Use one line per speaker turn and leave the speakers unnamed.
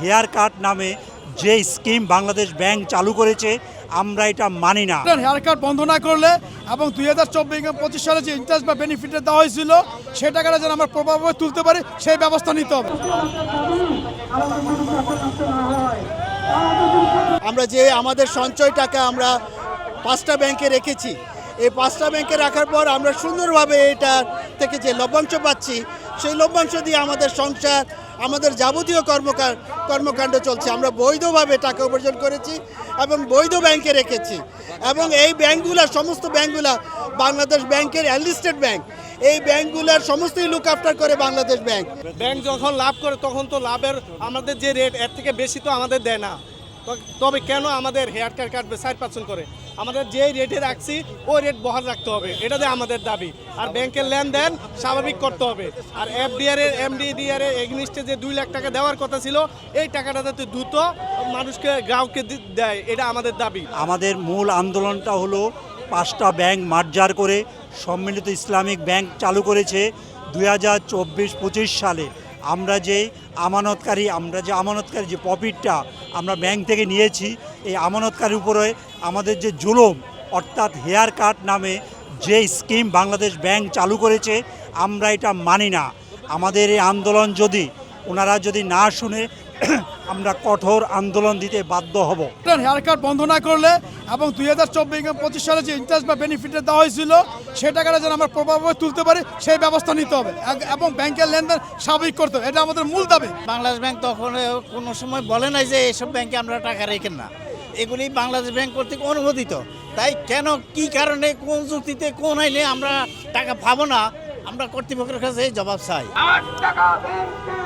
Hair cut নামে যে scheme Bangladesh bank চালু করেছে আমরা এটা মানি না।
হেয়ার কাট বন্ধ না করলে এবং 2024-25 সালে যে ইন্টারেস্ট বা বেনিফিটটা দেওয়া হয়েছিল সেই টাকাটা যেন আমরা প্রভাবে তুলতে পারি সেই ব্যবস্থা নিতে হবে।
আমরা যে আমাদের সঞ্চয় টাকা আমরা 5টা ব্যাংকে রেখেছি, এই 5টা ব্যাংকে রাখার পর আমরা সুন্দরভাবে এটার থেকে যে লভ্যাংশ পাচ্ছি সেই লভ্যাংশ দিয়ে আমাদের সংসার, আমাদের যাবতীয় কর্মকাণ্ড চলছে। আমরা বৈধভাবে টাকা উপার্জন করেছি এবং বৈধ ব্যাংকে রেখেছি এবং এই ব্যাংকগুলো, সমস্ত ব্যাংকগুলো বাংলাদেশ ব্যাংকের অ্যানলিস্টেড ব্যাংক। এই ব্যাংকগুলোর সমস্তই লুক আফটার করে বাংলাদেশ ব্যাংক।
ব্যাংক যখন লাভ করে তখন তো লাভের আমাদের যে রেট এর থেকে বেশি তো আমাদের দেয় না। তবে কেন আমাদের হেয়ার কাট কাটবে 4% করে? আমাদের যে রেটে রাখছি ওই রেট বহাল রাখতে হবে, এটাতে আমাদের দাবি। আর ব্যাংকের লেনদেন স্বাভাবিক করতে হবে। আর এফডিআর এর এমডিডিআর এর এগনিস্টে যে 2 লাখ টাকা দেওয়ার কথা ছিল এই টাকাটা যাতে দ্রুত মানুষকে, গ্রাহককে দেয়, এটা আমাদের দাবি।
আমাদের মূল আন্দোলনটা হলো 5টা ব্যাংক মার্জার করে সম্মিলিত ইসলামিক ব্যাংক চালু করেছে 2024-25 সালে। আমরা যে আমানতকারী যে প্রফিটটা আমরা ব্যাংক থেকে নিয়েছি, এই আমানতকারীর উপরে আমাদের যে জুলুম, অর্থাৎ হেয়ার কাট নামে যে স্কিম বাংলাদেশ ব্যাংক চালু করেছে আমরা এটা মানি না। আমাদের এই আন্দোলন ওনারা যদি না শুনে আমরা কঠোর আন্দোলন দিতে বাধ্য হব।
হেয়ার কাট বন্ধ না করলে এবং 2024-25 সালে যে ইন্টারেস্ট বা বেনিফিটটা দেওয়া হয়েছিল সেই টাকাটা যেন আমরা প্রভাবে তুলতে পারি সেই ব্যবস্থা নিতে হবে এবং ব্যাংকের লেনদেন স্বাভাবিক করতে হবে, এটা আমাদের মূল দাবি।
বাংলাদেশ ব্যাংক তখন কোনো সময় বলে নাই যে এসব ব্যাংকে আমরা টাকা রেখেন না, এগুলি বাংলাদেশ ব্যাংক কর্তৃক অনুমোদিত। তাই কেন, কি কারণে, কোন যুক্তিতে, কোন আইনে আমরা টাকা পাবো না, আমরা কর্তৃপক্ষের কাছে জবাব চাই।
আমার টাকা ব্যাংকে